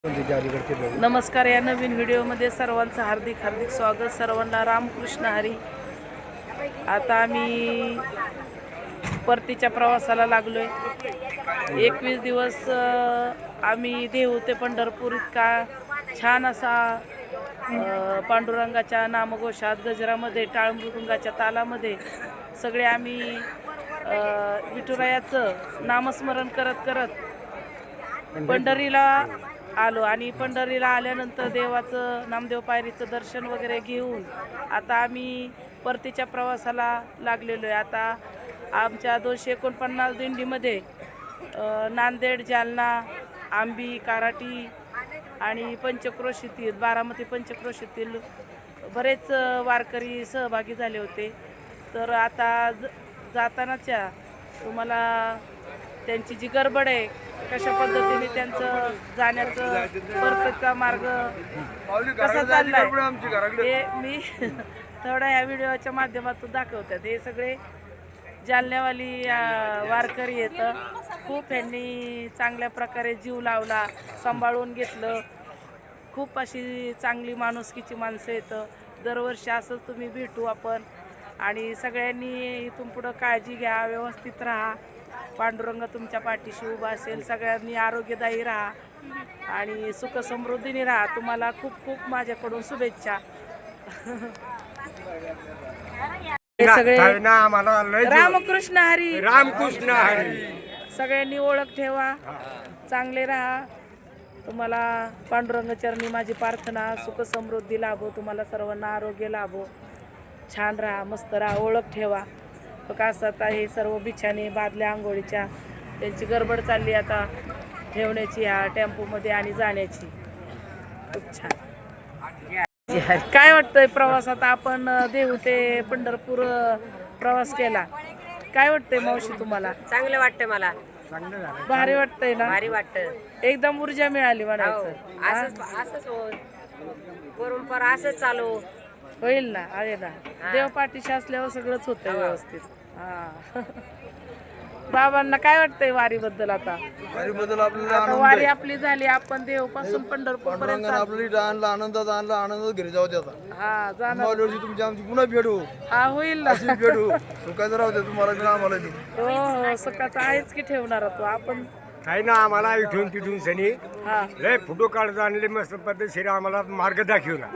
नमस्कार. या नवीन व्हिडिओमध्ये सर्वांचं हार्दिक हार्दिक स्वागत. सर्वांना रामकृष्ण हरी. आता आम्ही परतीच्या प्रवासाला लागलोय. 21 दिवस आम्ही देहू ते पंढरपूर इतका छान असा पांडुरंगाच्या नामघोषात, गजरामध्ये, टाळमृदुंगाच्या तालामध्ये सगळे आम्ही विठुरायाचं नामस्मरण करत करत पंढरीला आलो. आणि पंढरीला आल्यानंतर देवाचं नामदेव पायरीचं दर्शन वगैरे घेऊन आता आम्ही परतीच्या प्रवासाला लागलेलो आहे. आता आमच्या 249 दिंडीमध्ये नांदेड, जालना, आंबी, काराटी आणि पंचक्रोशीतील, बारामती पंचक्रोशीतील बरेच वारकरी सहभागी झाले होते. तर आता जातानाच्या तुम्हाला त्यांची जी गडबड आहे, कशा पद्धतीने त्यांचं जाण्याचं परतीचा मार्ग कसा चाललाय हे मी थोडा ह्या व्हिडिओच्या माध्यमातून दाखवतात. हे सगळे जालन्यावाली वारकरी येतं. खूप यांनी चांगल्या प्रकारे जीव लावला, सांभाळून घेतलं. खूप अशी चांगली माणुसकीची माणसं येतं. दरवर्षी असंच तुम्ही भेटू आपण. आणि सगळ्यांनी इथून पुढं काळजी घ्या, व्यवस्थित राहा. पांडुरंग तुमच्या पाठीशी उभा असेल. सगळ्यांनी आरोग्यदायी राहा आणि सुख समृद्धीने राहा. तुम्हाला खूप खूप माझ्याकडून शुभेच्छा. सगळे रामकृष्ण हरी. रामकृष्ण हरी. सगळ्यांनी ओळख ठेवा, चांगले राहा. तुम्हाला पांडुरंग चरणी माझी प्रार्थना, सुख समृद्धी लाभो. तुम्हाला सर्वांना आरोग्य लाभो. छान राहा, मस्त राहा, ओळख ठेवा. कासात आहे सर्व बिछाने, बादल्या आंघोळीच्या, त्यांची गडबड चालली आता ठेवण्याची ह्या टेम्पोमध्ये आणि जाण्याची. खूप छान. काय वाटतंय प्रवासात? आपण देहू ते पंढरपूर प्रवास केला. काय वाटतंय मावशी तुम्हाला? चांगलं वाटतं मला. भारी वाटतंय ना? भारी वाटतं. एकदम ऊर्जा मिळाली म्हणायचं. असंच परंपरा असंच चालू होईल ना. आहे ना, देव पाठीशी असल्यावर सगळंच होतं व्यवस्थित. हा. बाबांना काय वाटतंय वारी बद्दल? आता आपल्याला वारी आपली झाली. आपण देव पासून पंढरपूर पर्यंत आनंदात आनंदात घरी जाऊ द्या. हा जाणार. तुमची आमची पुन्हा भेटू. हा होईल ना. भेटू सुखाचं राहू द्या तुम्हाला आम्हाला. हो हो, सकाळचं आहेच की ठेवणार तो आपण. काही ना आम्हाला इथून तिथून सनी हा लय फोटो काढत आणले मस्त पद्धतशीर. आम्हाला मार्ग दाखवला.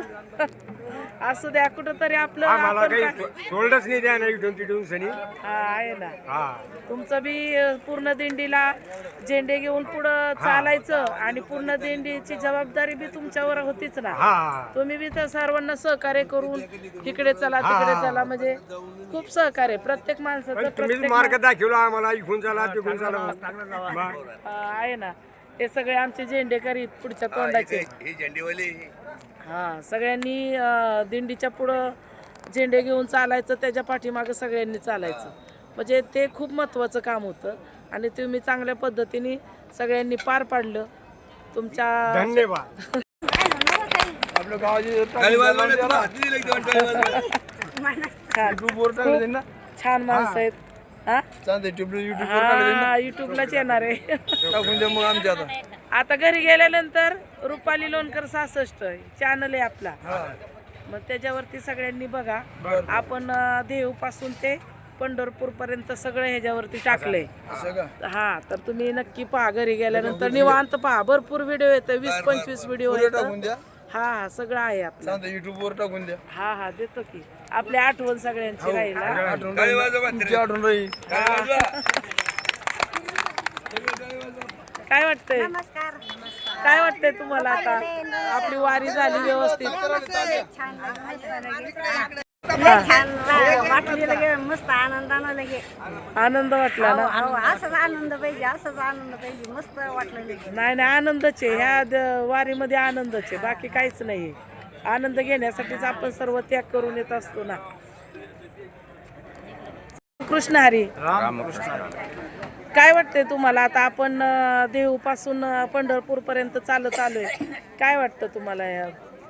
असू द्या, कुठं तरी आपलं आम्हाला आपण काही सोडलंच नाही द्या ना इथून तिथून सनी. हा आहे ना. हा तुमचं बी पूर्ण दिंडीला झेंडे घेऊन पुढं चालायचं आणि पूर्ण दिंडीची जबाबदारी बी तुमच्यावर होतीच ना. हा तुम्ही बी तर सर्वांना सहकार्य करून इकडे चला तिकडे चला, म्हणजे खूप सहकार्य प्रत्येक माणसाचं. तुम्ही प्रत्येक मार्ग दाखवला आम्हाला. इथून चला तिकून चला. आहे ना. हे सगळे आमचे झेंडेकरी पुढच्या तोंडाचे. हा, सगळ्यांनी दिंडीच्या पुढं झेंडे घेऊन चालायचं, त्याच्या पाठीमागं सगळ्यांनी चालायचं. म्हणजे ते खूप महत्त्वाचं काम होतं आणि तुम्ही चांगल्या पद्धतीने सगळ्यांनी पार पाडलं. तुमच्या धन्यवाद. आपल्या गावाची छान माणसं आहेत. हा, युट्यूबलाच येणार आहे. आता घरी गेल्यानंतर रुपाली लोणकर 66 चॅनल आहे आपला. मग त्याच्यावरती सगळ्यांनी बघा. आपण देहू पासून ते पंढरपूर पर्यंत सगळं ह्याच्यावरती टाकलंय. हा, तर तुम्ही नक्की पहा. घरी गेल्यानंतर निवांत पहा. भरपूर व्हिडिओ येतं, 20-25 व्हिडिओ येतं. हा हा, सगळं आहे आपलं. युट्यूब वर टाकून द्या. हा हा, देतो की. आपली आठवण सगळ्यांची राहील. काय वाटतंय? काय वाटतंय तुम्हाला? आता आपली वारी झाली व्यवस्थित. मस्त आनंदानं लगे आनंद वाटला ना? असंच आनंद पाहिजे, असंच आनंद पाहिजे. मस्त वाटलं लगे. नाही नाही, आनंदच आहे. ह्या वारीमध्ये आनंदच आहे, बाकी काहीच नाही. आनंद घेण्यासाठीच आपण सर्व त्याग करून येत असतो ना. कृष्ण हरी. काय वाटतंय तुम्हाला? आता आपण देहू पासून पंढरपूर पर्यंत चालत आलोय. काय वाटतं तुम्हाला?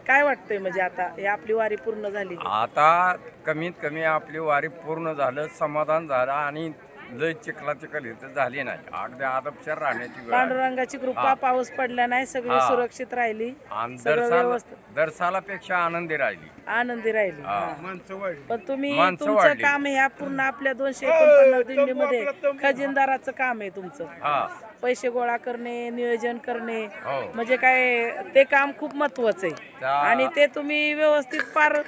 काय वाटतंय? म्हणजे आता हे आपली वारी पूर्ण झाली. आता कमीत कमी आपली वारी पूर्ण झालं, समाधान झालं आणि लय चिखल इथं झाली नाही. अगदी आदबशार राहण्याची वेळ आली. पांडुरंगाची कृपा, पाऊस पडला नाही, सगळी हा. सुरक्षित राहिली, आणि सगळं व्यवस्थित दर सालापेक्षा आनंदी राहिली. आनंदी राहिली. हा. माणसं वाढली. पण तुम्ही माणसं तुमचं वाढली. काम हे पूर्ण आपल्या 249 दिंडीमध्ये खजिनदाराचं काम आहे तुमचं. हा पैसे गोळा करणे, नियोजन करणे, हो. म्हणजे काय ते काम खूप महत्वाचं आहे त्या- आणि ते तुम्ही व्यवस्थित पार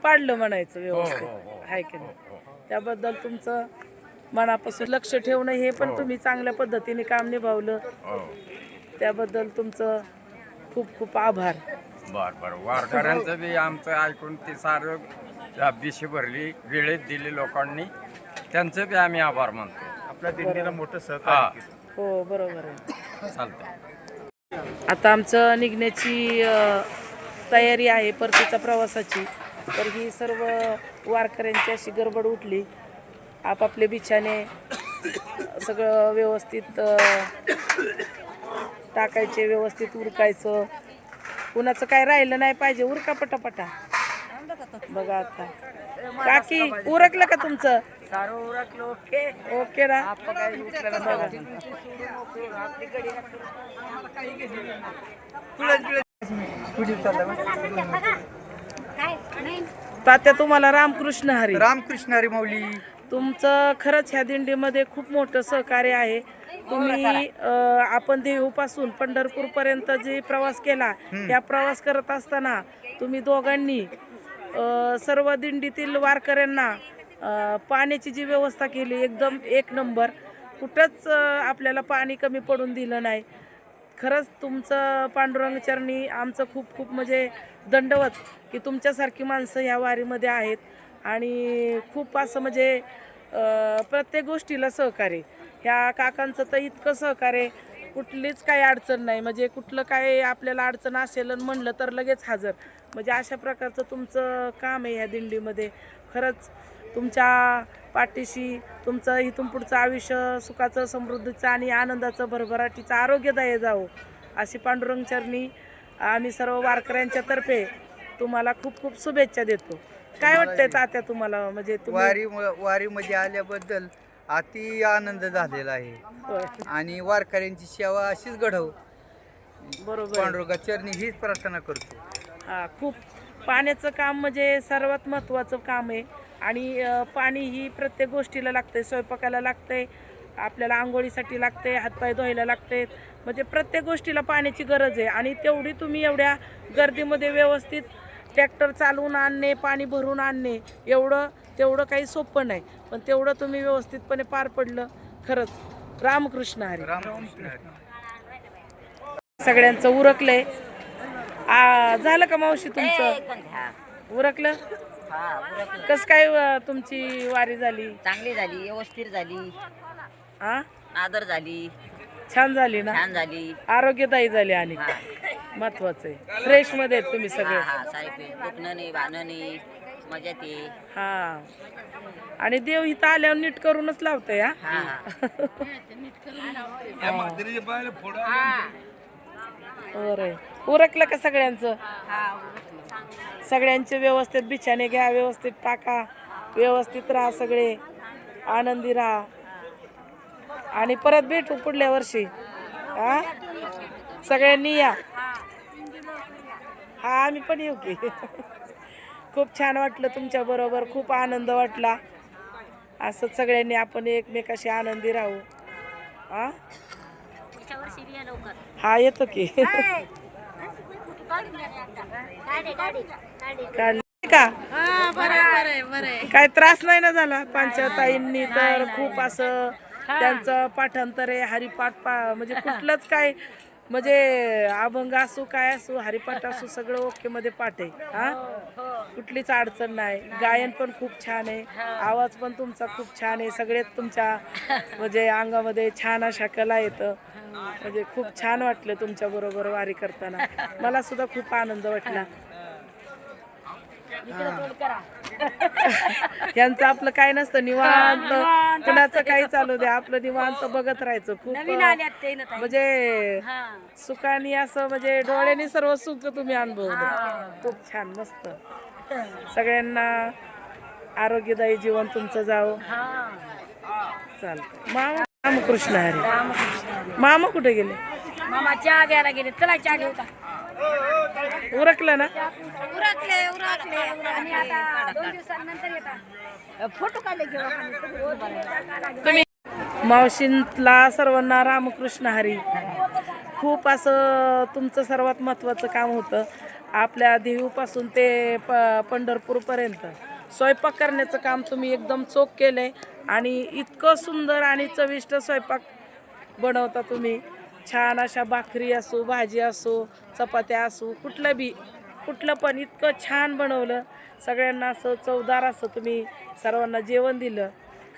पाडलं म्हणायचं हो व्यवस्थित, हो हो आहे की नाही? त्याबद्दल तुमचं मनापासून लक्ष ठेवणं हे पण तुम्ही चांगल्या पद्धतीने काम निभावलं, हो. त्याबद्दल तुमचं खूप खूप आभार. बर वारकऱ्यांचं बी आमचं ऐकून ते सारं बिशी भरली, वेळेत दिली लोकांनी, त्यांचे बी आम्ही आभार मानतो. आपल्या दिंडीला मोठं हा सहकार्य केलं. हो बरोबर आहे. चालतंय. आता आमचं निघण्याची तयारी आहे परतीच्या प्रवासाची. तर ही सर्व वारकऱ्यांची अशी गडबड उठली, आपापले बिछाने सगळं व्यवस्थित टाकायचे, व्यवस्थित उरकायचं, कुणाचं काय राहिलं नाही पाहिजे, उरका पटापटा. बघा आता काकी उरकलं का तुमचं? ओके ना. तात्या तुम्हाला रामकृष्ण हरी. रामकृष्ण हरी माऊली. तुमचं खरंच ह्या दिंडीमध्ये खूप मोठं सहकार्य आहे. तुम्ही आपण देहूपासून पंढरपूरपर्यंत जे प्रवास केला, या प्रवास करत असताना तुम्ही दोघांनी सर्व दिंडीतील वारकऱ्यांना पाण्याची जी व्यवस्था केली एकदम एक नंबर. कुठंच आपल्याला पाणी कमी पडून दिलं नाही. खरंच तुमचं पांडुरंगचरणी आमचं खूप खूप म्हणजे दंडवत की तुमच्यासारखी माणसं ह्या वारीमध्ये आहेत आणि खूप असं म्हणजे प्रत्येक गोष्टीला सहकार्य. ह्या काकांचं तर इतकं सहकार्य, कुठलीच काही अडचण नाही, म्हणजे कुठलं काय आपल्याला अडचण असेल म्हणलं तर लगेच हजर, म्हणजे अशा प्रकारचं तुमचं काम आहे ह्या दिंडीमध्ये. खरंच तुमच्या पाठीशी तुमचं इथून पुढचं आयुष्य सुखाचं, समृद्धीचं आणि आनंदाचं, भरभराटीचं, आरोग्यदायी जावो अशी पांडुरंगचरणी आम्ही सर्व वारकऱ्यांच्या तर्फे तुम्हाला खूप खूप शुभेच्छा देतो. काय वाटतंय तात्या तुम्हाला? म्हणजे वारीमध्ये आल्याबद्दल अति आनंद झालेला आहे होय. आणि वारकऱ्यांची सेवा अशीच घडव. बरोबर. पांडुरंगा चरणी हीच प्रार्थना करतो. हा, खूप पाण्याचं काम म्हणजे सर्वात महत्त्वाचं काम आहे आणि पाणी ही प्रत्येक गोष्टीला लागतंय, स्वयंपाकाला लागतंय, आपल्याला आंघोळीसाठी लागते, हातपाय धुवायला लागते, म्हणजे प्रत्येक गोष्टीला पाण्याची गरज आहे. आणि तेवढी तुम्ही एवढ्या गर्दीमध्ये व्यवस्थित ट्रॅक्टर चालवून आणणे, पाणी भरून आणणे, तेवढं काही सोपं नाही, पण तेवढं तुम्ही व्यवस्थितपणे पार पडलं. खरंच रामकृष्ण हरी. रामकृष्ण हरी. सगळ्यांचं उरकलंय. झालं का मावशी तुमचं उरकलं? कस काय तुमची वारी झाली? चांगली झाली, व्यवस्थित झाली, हा, आदर झाली, छान झाली ना? छान झाली. आरोग्यदायी झाली आणि महत्वाचं आहे. फ्रेश मध्ये आहेत तुम्ही सगळे. हा साहेब, दुखणं नाही, भाणं नाही, मजात ये. हा, आणि देव इथं आल्यावर नीट करूनच लावतंय. हा, बरं. उरकलं का सगळ्यांचं? सगळ्यांचे व्यवस्थित बिछाने घ्या, व्यवस्थित टाका, व्यवस्थित राहा, सगळे आनंदी राहा आणि परत भेटू पुढल्या वर्षी. हा, सगळ्यांनी या. हा, आम्ही पण येऊ की. खूप छान वाटलं तुमच्या बरोबर, खूप आनंद वाटला. असंच सगळ्यांनी आपण एकमेकाशी आनंदी राहू. हा, हा, येतो की. काढली का? काय त्रास नाही ना झाला? पंचायताईंनी तर खूप असं त्यांचं पाठांतर आहे, हरिपाठ म्हणजे कुठलंच काय म्हणजे अभंग असो काय असो, हरिपाठ असो, सगळं ओके मध्ये पाठ आहे. हा, कुठलीच अडचण नाही. गायन पण खूप छान आहे, आवाज पण तुमचा खूप छान आहे, सगळेच तुमच्या म्हणजे अंगामध्ये छान अशा कला येतं. म्हणजे खूप छान वाटलं तुमच्या बरोबर वारी करताना. मला सुद्धा खूप आनंद वाटला. यांचं आपलं काय नसतं, निवांत, कुणाचं काही चालू द्या, आपलं निवांत बघत राहायचं. खूप म्हणजे सुखाने असं म्हणजे डोळ्याने सर्व सुख तुम्ही अनुभवलं. खूप छान, मस्त. सगळ्यांना आरोग्यदायी जीवन तुमचं जावं. चालतंय. मामा रामकृष्ण हरी. मामा कुठे गेले? मामा चहा घ्यायला गेले. चला चहा घेऊ का? उरकलं ना? उरकले आणि आता 2 दिवसानंतर येतात. फोटो काढले घेऊ. तुम्ही मावशींला सर्वांना रामकृष्ण हरी. खूप असं तुमचं सर्वात महत्त्वाचं काम होतं. आपल्या देहूपासून ते पंढरपूरपर्यंत स्वयंपाक करण्याचं काम तुम्ही एकदम चोख केलं आहे आणि इतकं सुंदर आणि चविष्ट स्वयंपाक बनवता तुम्ही. छान अशा भाकरी असो, भाजी असो, चपात्या असो, कुठलं पण इतकं छान बनवलं. सगळ्यांना असं चवदार असं तुम्ही सर्वांना जेवण दिलं.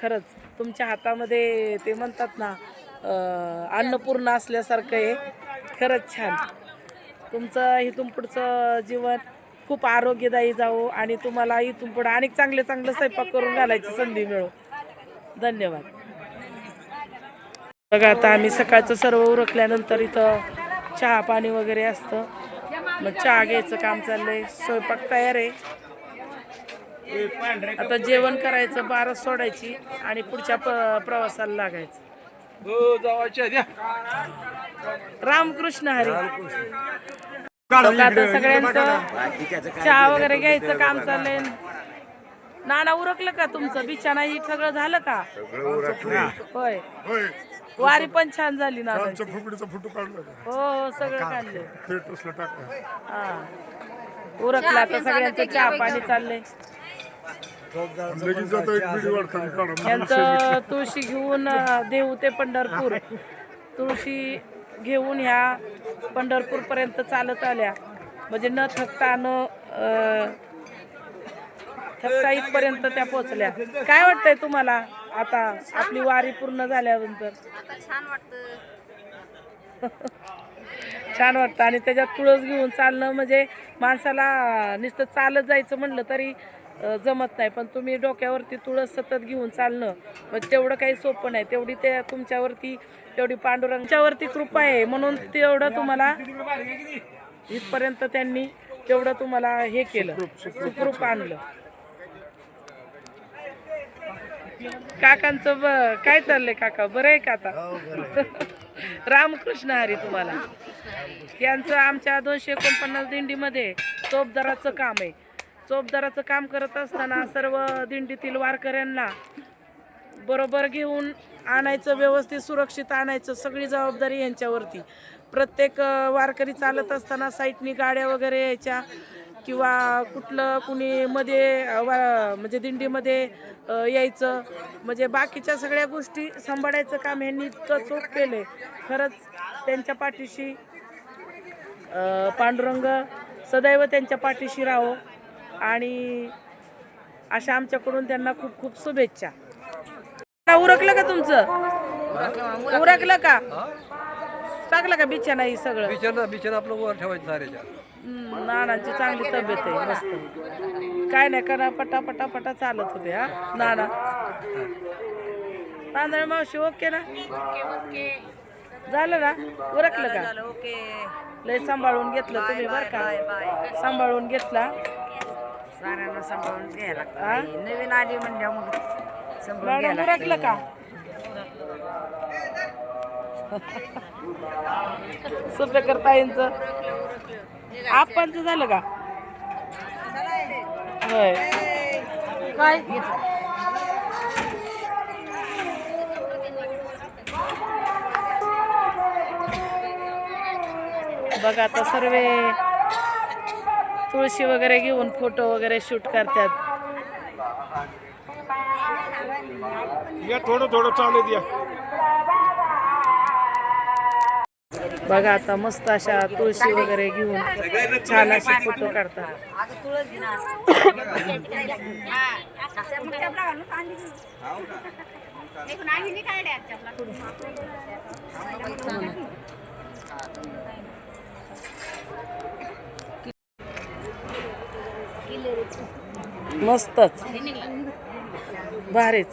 खरंच तुमच्या हातामध्ये ते म्हणतात ना अन्नपूर्ण असल्यासारखं आहे. खरंच छान. तुमचं इथून पुढचं जीवन खूप आरोग्यदायी जावो आणि तुम्हाला इथून पुढं आणि चांगले स्वयंपाक करून घालायची संधी मिळो. धन्यवाद. बघा आता आम्ही सकाळचं सर्व उरकल्यानंतर इथं चहा पाणी वगैरे असतं. मग चहा घ्यायचं काम चाललंय. स्वयंपाक तयार आहे. आता जेवण करायचं, बारस सोडायची आणि पुढच्या प्रवासाला लागायचं. रामकृष्ण हरी. आता सगळ्यांचं चहा वगैरे घ्यायचं काम चाललंय. नाना उरकलं का तुमचं? बिछाना ही सगळं झालं का? होय. वारी पण छान झाली ना? हो सगळं काढलं. हा उरकलं. आता सगळ्यांचं चहा पाणी चाललंय. यांचं तुळशी घेऊन देहू ते पंढरपूर, तुळशी घेऊन ह्या पंढरपूर पर्यंत चालत आल्या. म्हणजे न थकता इथपर्यंत त्या पोचल्या. काय वाटतंय तुम्हाला आता आपली वारी पूर्ण झाल्यानंतर? छान वाटतं. छान वाटतं. आणि त्याच्यात तुळस घेऊन चालणं म्हणजे माणसाला नुसतं चालत जायचं म्हणलं तरी जमत नाही. पण तुम्ही डोक्यावरती तुळस सतत घेऊन चालणं म्हणजे तेवढं काही सोपं नाही. तेवढी ते तुमच्यावरती तेवढी पांडुरंगावरती कृपा आहे म्हणून तेवढं तुम्हाला इथपर्यंत त्यांनी तेवढं तुम्हाला हे केलं, सुखरूप आणलं. काकांचं काय चाललंय काका? बरं आहे का आता? रामकृष्ण हरी तुम्हाला. यांचं आमच्या 249 दिंडीमध्ये चोपदाराचं काम आहे. चोपदाराचं काम करत असताना सर्व दिंडीतील वारकऱ्यांना बरोबर घेऊन आणायचं, व्यवस्थित सुरक्षित आणायचं, सगळी जबाबदारी यांच्यावरती. प्रत्येक वारकरी चालत असताना साईटनी गाड्या वगैरे यायच्या किंवा कुठलं कुणी मध्ये म्हणजे दिंडीमध्ये यायचं म्हणजे बाकीच्या सगळ्या गोष्टी सांभाळायचं काम ह्यांनी इतकं चोख केलंय. खरंच त्यांच्या पाठीशी पांडुरंग सदैव त्यांच्या पाठीशी राहो आणि अशा आमच्याकडून त्यांना खूप खूप शुभेच्छा. उरकलं का तुमचं? उरकलं का? टाकलं का बिछाना? ही सगळं बिछाना आपलं वर ठेवायचं साऱ्याच्या. नानांची चांगली तब्येत आहे, मस्त. काय नाही करा, पटा चालत होते. हा नाना तांदळ मावशी ओके ना? झालं ना? उरकलं का? ओके. लय सांभाळून घेतलं तुम्ही बरं का? सांभाळून घेतला. साऱ्यांना सांभाळून घ्यायला लागतं. नवीन आली म्हणजे मग सांभाळून मॅडम घ्यायला उरकलं का? सुपेकर ताईंचं आपणचं झालं का? होय. काय बघा आता सर्व तुळशी वगैरे घेऊन फोटो वगैरे शूट करतात. या थोडं चालू द्या. बघा आता मस्त अशा तुळशी वगैरे घेऊन छान असे फोटो काढतात. मस्तच भारीच.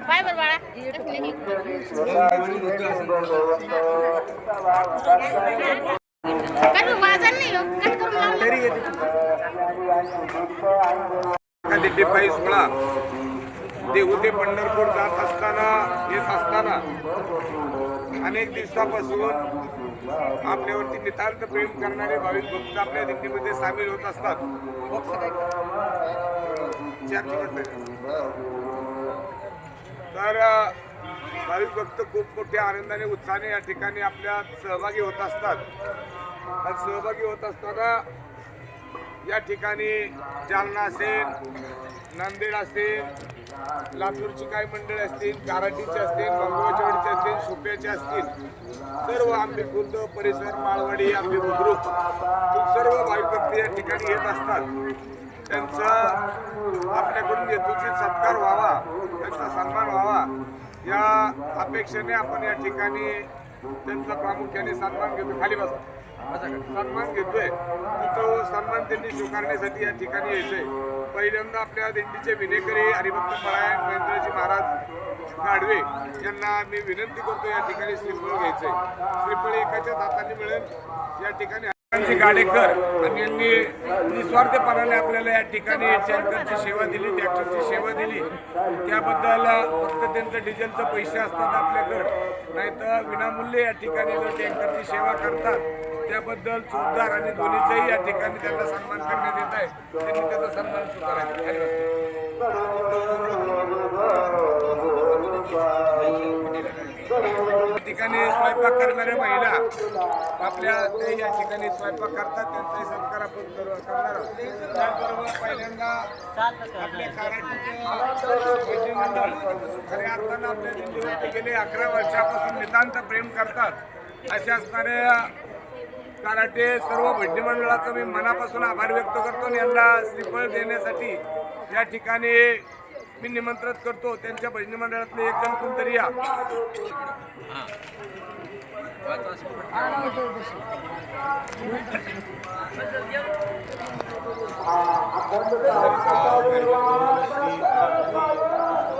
काय बरं बाळा? दिंडी पायी सोहळा देहू ते पंढरपूर जात असताना येत असताना अनेक दिवसापासून आपल्यावरती नितांत प्रेम करणारे भाविक भक्त आपल्या दिंडीमध्ये सामील होत असतात. तर भाविक भक्त खूप मोठ्या आनंदाने उत्साहाने या ठिकाणी आपल्या सहभागी होत असतात. आणि सहभागी होत असताना या ठिकाणी जालना असेल, नांदेड असेल, लातूरची काही मंडळी असतील, काराटीचे असतील, मंगळवारचे असतील, सुप्याचे असतील, सर्व आंबे खुर्द परिसर, माळवाडी, आंबे बुद्रुक सर्व भाविक भक्त या ठिकाणी येत असतात. त्यांचा आपल्याकडून यथोचित सत्कार व्हावा, त्यांचा सन्मान व्हावा या अपेक्षेने आपण या ठिकाणी त्यांचा प्रामुख्याने सन्मान घेतो. खाली बसा. सन्मान घेतोय. तो सन्मान त्यांनी स्वीकारण्यासाठी या ठिकाणी यायचंय. पहिल्यांदा आपल्या दिंडीचे विनेकरी हरिभक्त परायण महेंद्रजी महाराज गाढवे यांना मी विनंती करतो या ठिकाणी श्रीफळ घ्यायचंय. श्रीफळ एकाच्याच हाताने मिळेल या ठिकाणी गाडेकर आणि यांनी निस्वार्थपणाने आपल्याला या ठिकाणी टँकरची सेवा दिली, ट्रॅक्टरची सेवा दिली. त्याबद्दल फक्त त्यांचं डिझेलचं पैसे असतात आपल्याकडं, नाहीतर विनामूल्य या ठिकाणी टँकरची सेवा करतात. त्याबद्दल चोरदार आणि दोन्हीचाही या ठिकाणी त्यांना सन्मान करण्यात येत आहे. त्यांनी त्याचा सन्मान स्वीकारायचा. ठिकाणी स्वयंपाक करणाऱ्या महिला आपल्या ते या ठिकाणी स्वयंपाक करतात. त्यांचाही सत्कार आपण करणार आहोत. त्याचबरोबर पहिल्यांदा आपल्या काराटीचे मंडळ खऱ्या अर्थानं आपल्या दिल्लीवरती गेले 11 वर्षापासून नितांत प्रेम करतात. अशा असणाऱ्या कराटे सर्व भजनी मंडळाचं मी मनापासून आभार व्यक्त करतो आणि यांना श्रीफळ देण्यासाठी या ठिकाणी मी निमंत्रित करतो. त्यांच्या भजनी मंडळातले एक जण कोणतरी या.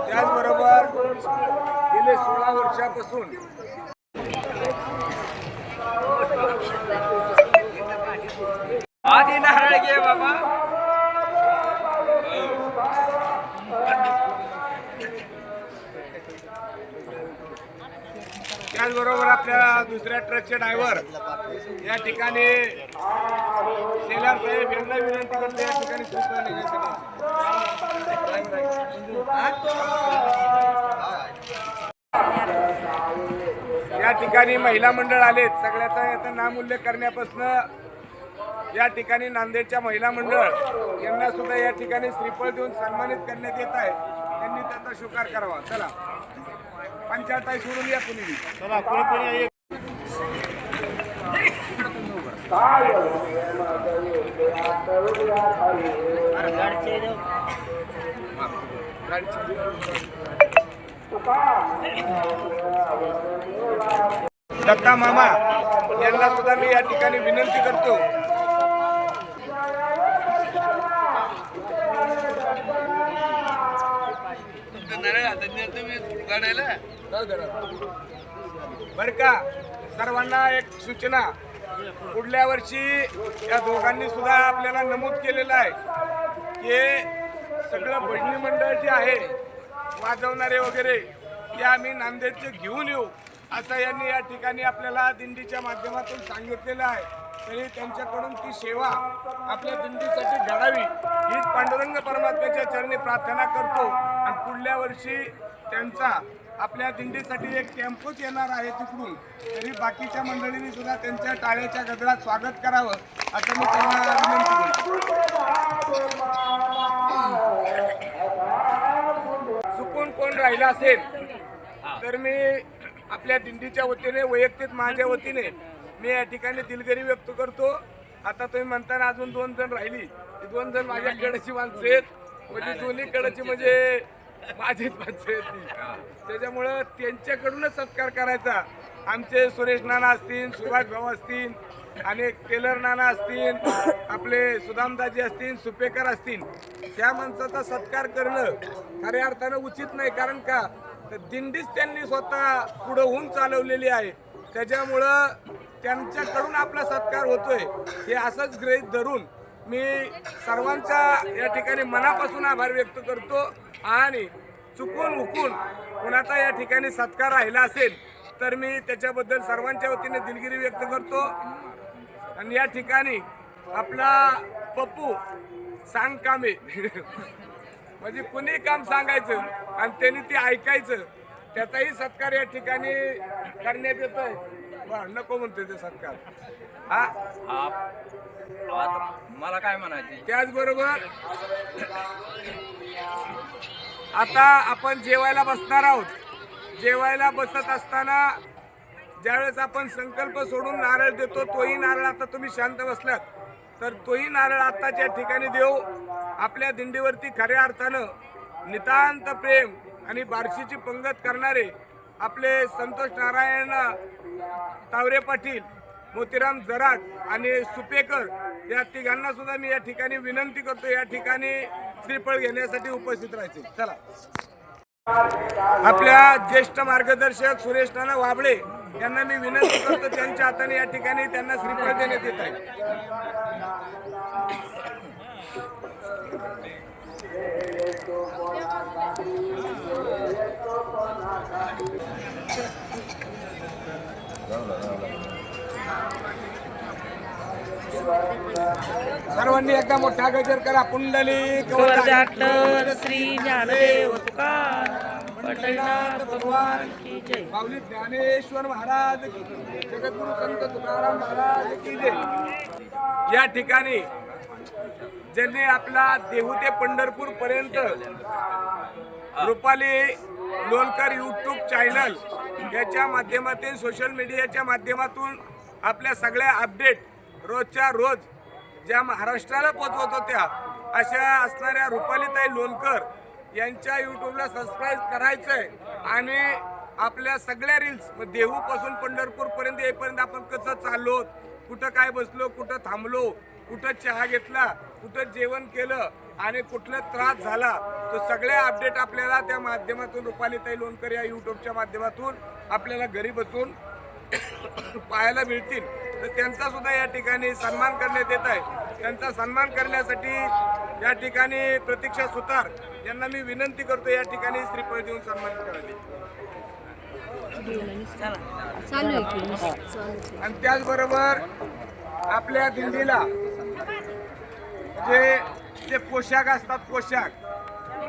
त्याचबरोबर गेले 16 वर्षापासून आधी नारळ घे बाबा. त्याचबरोबर आपल्या दुसऱ्या ट्रकचे ड्रायव्हर या ठिकाणी शेलार साहेब यांना विनंती करतो या ठिकाणी श्रीफळ नेण्यासाठी. या ठिकाणी महिला मंडळ आलेत. सगळ्याचा याचा नामोल्लेख करण्यापासून या ठिकाणी नांदेडच्या महिला मंडळ यांना सुद्धा या ठिकाणी श्रीफळ देऊन सन्मानित करण्यात येत आहे. त्यांनी त्याचा स्वीकार करावा. चला पंचायत सोडून या कुणी. चला कोणी दत्ता मामा यांना सुद्धा मी या ठिकाणी विनंती करतो. बर का, सर्वांना एक सूचना. पुढल्या वर्षी या दोघांनी सुद्धा आपल्याला नमूद केलेलं आहे की सगळं भजनी मंडळ जे आहे वाजवणारे वगैरे ते आम्ही नांदेडचे घेऊन येऊ असं यांनी या ठिकाणी आपल्याला दिंडीच्या माध्यमातून सांगितलेलं आहे. तरी त्यांच्याकडून ती सेवा आपल्या दिंडीसाठी घडावी हीच पांडुरंग परमात्म्याच्या चरणी प्रार्थना करतो. आणि पुढल्या वर्षी त्यांचा आपल्या दिंडीसाठी एक टेम्पोच येणार आहे तिकडून. तरी बाकीच्या मंडळींनी सुद्धा त्यांच्या टाळ्याच्या गजरात स्वागत करावं असं मी त्यांना विनंती करतो. चुकून कोण राहिला असेल तर मी आपल्या दिंडीच्या वतीने वैयक्तिक माझ्या वतीने मी या ठिकाणी दिलगिरी व्यक्त करतो. आता तुम्ही म्हणताना अजून 2 जण राहिली. 2 जण माझ्या कडची माणसं आहेत. म्हणजे दोन्ही कडची म्हणजे माझीच माणसं आहेत. त्याच्यामुळं त्यांच्याकडूनच सत्कार करायचा. आमचे सुरेश नाना असतील, सुभाष भाऊ असतील, अनेक टेलर नाना असतील, आपले सुदामदाजी असतील, सुपेकर असतील, त्या माणसाचा सत्कार करणं खऱ्या अर्थानं उचित नाही. कारण का तर दिंडीच त्यांनी स्वतः पुढं होऊन चालवलेली आहे. त्याच्यामुळं त्यांच्याकडून आपला सत्कार होतोय हे असंच गृहीत धरून मी सर्वांचा या ठिकाणी मनापासून आभार व्यक्त करतो. आणि चुकून हुकून कुणाचा या ठिकाणी सत्कार राहिला असेल तर मी त्याच्याबद्दल सर्वांच्या वतीने दिलगिरी व्यक्त करतो. आणि या ठिकाणी आपला पप्पू सांग कामे म्हणजे कुणी काम सांगायचं आणि त्यांनी ते ऐकायचं, त्याचाही सत्कार या ठिकाणी करण्यात येतोय. नको म्हणतोय ते सत्कार. मला काय म्हणायचे, त्याचबरोबर आता आपण जेवायला बसणार आहोत. जेवायला बसत असताना ज्यावेळेस आपण संकल्प सोडून नारळ देतो, तोही नारळ आता तुम्ही शांत बसलात तर तोही नारळ आत्ताच्या ठिकाणी देऊ. आपल्या दिंडीवरती खऱ्या अर्थानं नितांत प्रेम आणि बार्शीची पंगत करणारे आपले संतोष नारायण तावरे पाटील, मोतीराम जराट आणि सुपेकर या तिघांना सुद्धा मी या ठिकाणी विनंती करतो या ठिकाणी श्रीफळ घेण्यासाठी उपस्थित राहायचे. चला. आपल्या ज्येष्ठ मार्गदर्शक सुरेश नाना वाबळे यांना मी विनंती करतो, त्यांच्या हाताने या ठिकाणी त्यांना श्रीफळ देण्यात येत आहे. सर्वांनी एकदा मोठा गजर करा. कुंडली कवरजाटल श्री ज्ञानदेव तुकार पंढरीनाथ भगवान की जय. माऊली ज्ञानेश्वर महाराज की जय. जगद्गुरु संत तुकाराम महाराज की जय. या ठिकाणी ज्यांनी आपला देहू ते पंढरपूर पर्यंत रुपाली लोणकर यूट्यूब चॅनल याच्या माध्यमातून, सोशल मीडियाच्या माध्यमातून आपल्या सगळ्या अपडेट रोजच्या रोज ज्या महाराष्ट्राला पोचवत होत्या अशा असणाऱ्या रुपालीताई लोणकर यांच्या यूट्यूबला सबस्क्राईब करायचंय आणि आपल्या सगळ्या रील्स देहूपासून पंढरपूरपर्यंत येईपर्यंत आपण कसं चाललो, कुठं काय बसलो, कुठं थांबलो, कुठं चहा घेतला, कुठं जेवण केलं आणि कुठला त्रास झाला, तो सगळे अपडेट आपल्याला त्या माध्यमातून रुपालीताई लोणकर या यूट्यूबच्या माध्यमातून आपल्याला घरी बसून पाहायला मिळतील. तर त्यांचा सुद्धा या ठिकाणी सन्मान करण्यात येत आहे. त्यांचा सन्मान करण्यासाठी या ठिकाणी प्रतीक्षा सुतार यांना मी विनंती करतो या ठिकाणी श्रीफळ देऊन सन्मानित करायचे. आणि त्याचबरोबर आपल्या दिंडीला जे पोशाख असतात, पोशाख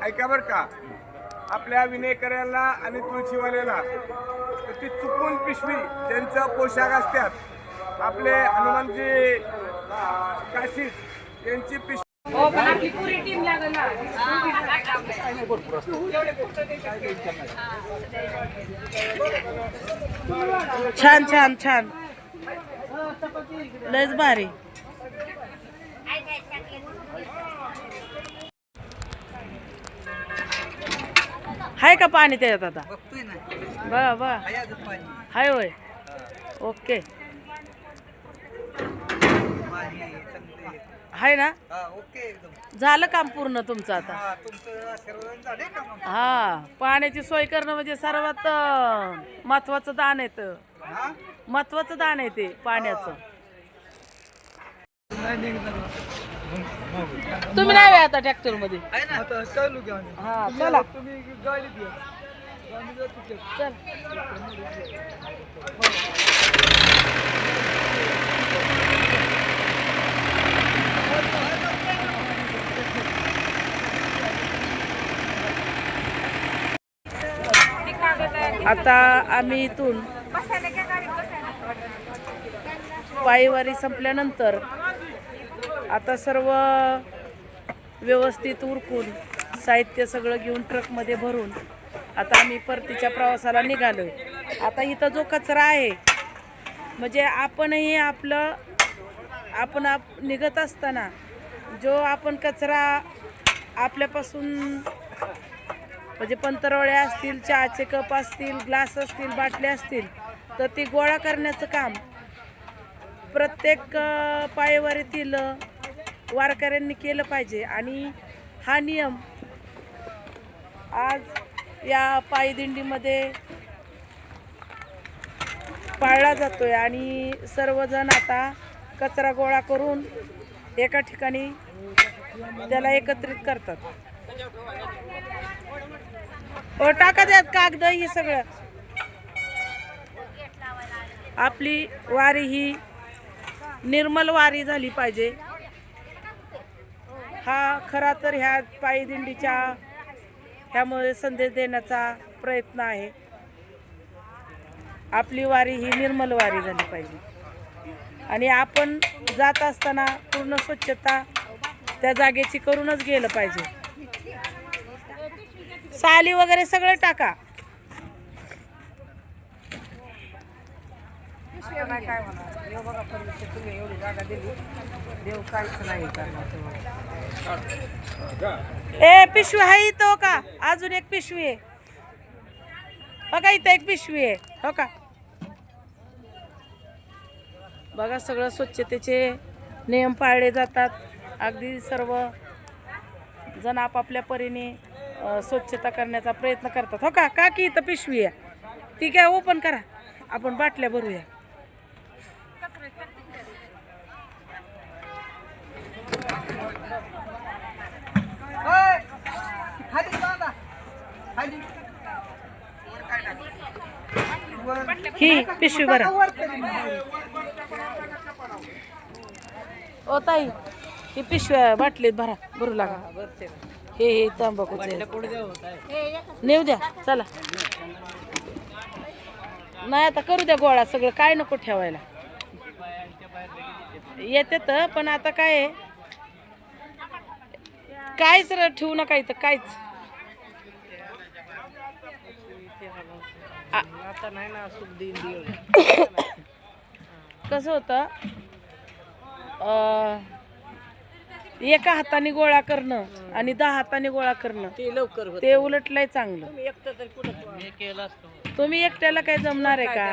ऐका बरं का, आपल्या विनेकऱ्याला आणि तुळशीवाल्याला ती चुकून पिशवी त्यांचं पोशाख असतात. आपले हनुमानजी काशीद त्यांची पिशवी छान छान छान, लयच भारी. हाय का पाणी त्याच्यात आता? बघतोय ना, बघा बघा, आहे अजून पाणी. हाय होय. ओके, पाणी चांगलं आहे. हाय ना. हा, ओके एकदम. झालं काम पूर्ण तुमचं आता? हा, तुमचं आशीर्वाद झाले का मग? हा, पाण्याची सोय करणं म्हणजे सर्वात महत्वाचं दान आहे. तर हा? महत्वाचं दान आहे ते पाण्याचं. तुम्ही नाही आहे आता ट्रॅक्टर मध्ये? आहे ना? आता चालू घ्या. हा चला, तुम्ही गाडी द्या. चल. आता आम्ही इथून पायवारी संपल्यानंतर आता सर्व व्यवस्थित उरकून साहित्य सगळं घेऊन ट्रकमध्ये भरून आता आम्ही परतीच्या प्रवासाला निघालोय. आता इथं जो कचरा आहे म्हणजे आपणही आपलं निघत असताना जो आपण कचरा आपल्यापासून म्हणजे पंतरवळ्या असतील, चहाचे कप असतील, ग्लास असतील, बाटल्या असतील तर ती गोळा करण्याचं काम प्रत्येक पायवारीतील वारकऱ्यांनी केलं पाहिजे. आणि हा नियम आज या पायदिंडीमध्ये पाळला जातोय आणि सर्वजण आता कचरा गोळा करून एका ठिकाणी त्याला एकत्रित करतात. ओ टाका द्यात कागद ही सगळं. आपली वारी ही निर्मल वारी झाली पाहिजे. हा खरा तर ह्या पायी दिंडीच्या ह्यामुळे संदेश देण्याचा प्रयत्न आहे. आपली वारी ही निर्मल वारी झाली पाहिजे आणि आपण जात असताना पूर्ण स्वच्छता त्या जागेची करूनच गेलं पाहिजे. साली वगैरे सगळं टाका. काय म्हणा देव बघा परमेश्वर तुम्ही एवढी जागा दिली देव काहीच नाही करणार. ए पिशवी आहे इथं हो का? अजून एक पिशवी आहे हो का? इथं एक पिशवी आहे हो का? बघा सगळं स्वच्छतेचे नियम पाळले जातात. अगदी सर्व जण आपापल्या परीने स्वच्छता करण्याचा प्रयत्न करतात हो का? का की इथं पिशवी आहे ती काय ओपन करा आपण बाटल्या भरूया. खाली बांधा खाली ही पिशवी भरा. ओ ताई ही पिशव्या बाटलीत भरू लागा. हे तंबाखूचे नेऊ द्या चला. नाही आता करू द्या गोळा सगळं काय नको ठेवायला. येते तर पण आता काय आहे काहीच ठेवू नका इथं काहीच. आता नाही ना सुख दिन कसं होतं एका हाताने गोळा करणं आणि 10 हाताने गोळा करणं ते लवकर होत. ते उलट लय चांगलं. एकटं तरी कुठं तुम्ही एकट्याला काय जमणार आहे का?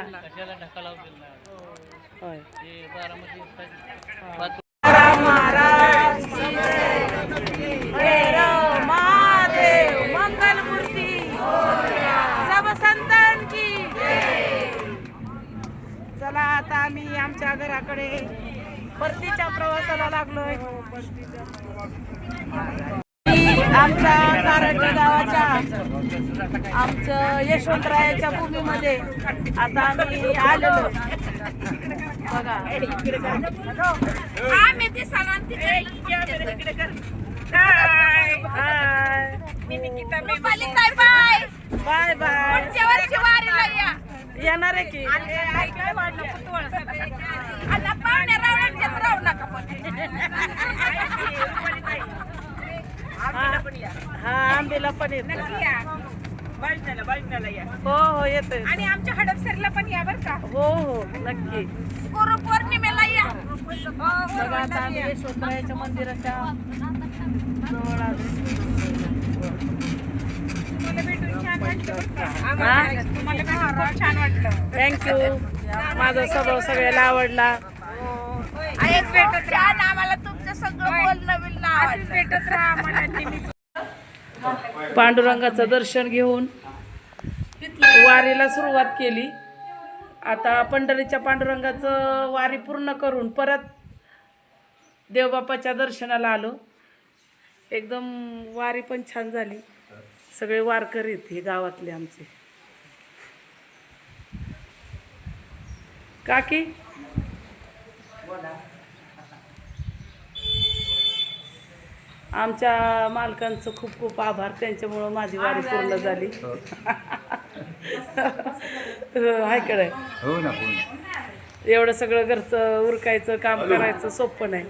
होय. महादेव मंगलमूर्ती सब संतांची. चला आता आम्ही आमच्या घराकडे परतीच्या प्रवासाला लागलोय. आमच्या कारंजी गावाच्या आमचं यशवंतरायाच्या भूमीमध्ये आता आम्ही आलेलो बघा. बाय बाय येणार आहे की हा आंबेला पण येत. हो हो येतोय. आणि आमच्या हडपसरला पण या बर का. हो हो नक्की. गुरु पौर्णिमेला या. बघा आता आम्ही यशवंतरायाच्या मंदिराच्या जवळ आलो. तुम्हाला भेटून छान वाटलं बरं का. तुम्हाला भेटून खूप छान वाटलं. थँक्यू. माझा स्वभाव सगळ्याला आवडला. असंच भेटत राहा. आम्हाला तुमचं सगळं बोलणं बिलणं असंच भेटत राहा आम्हाला नेहमीच. पांडुरंगाचं दर्शन घेऊन वारीला सुरुवात केली. आता पंढरीच्या पांडुरंगाचं वारी पूर्ण करून परत देवबापाच्या दर्शनाला आलो. एकदम वारी पण छान झाली. सगळे वारकरीत हे गावातले आमचे. काकी आमच्या मालकांचं खूप खूप आभार. त्यांच्यामुळं माझी वारी पूर्ण झाली. हाय कडे हो ना. एवढं सगळं घरचं उरकायचं काम करायचं सोपं नाही.